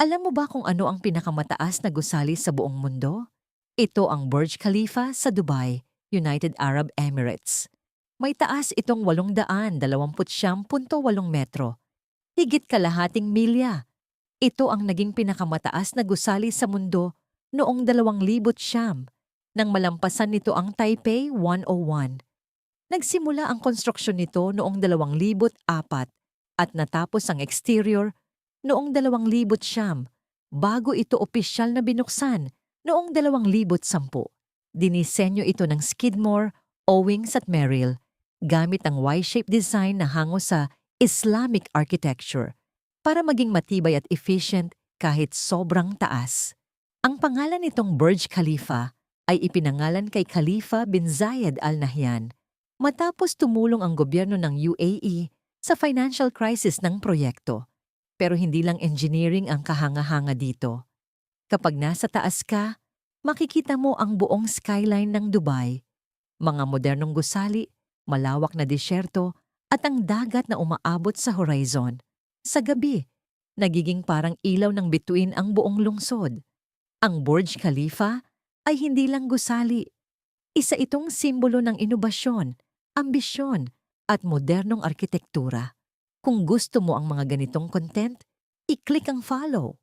Alam mo ba kung ano ang pinakamataas na gusali sa buong mundo? Ito ang Burj Khalifa sa Dubai, United Arab Emirates. May taas itong 829.8 metro, higit kalahating milya. Ito ang naging pinakamataas na gusali sa mundo noong 2009 nang malampasan nito ang Taipei 101. Nagsimula ang konstruksyon nito noong 2004 at natapos ang exterior noong 2009 bago ito opisyal na binuksan noong 2010. Dinisenyo ito ng Skidmore, Owings at Merrill gamit ang Y-shaped design na hango sa Islamic architecture para maging matibay at efficient kahit sobrang taas. Ang pangalan nitong Burj Khalifa ay ipinangalan kay Khalifa bin Zayed Al Nahyan matapos tumulong ang gobyerno ng UAE sa financial crisis ng proyekto. Pero hindi lang engineering ang kahanga-hanga dito. Kapag nasa taas ka, makikita mo ang buong skyline ng Dubai, mga modernong gusali, malawak na disyerto, at ang dagat na umaabot sa horizon. Sa gabi, nagiging parang ilaw ng bituin ang buong lungsod. Ang Burj Khalifa ay hindi lang gusali. Isa itong simbolo ng inobasyon, ambisyon, at modernong arkitektura. Kung gusto mo ang mga ganitong content, i-click ang follow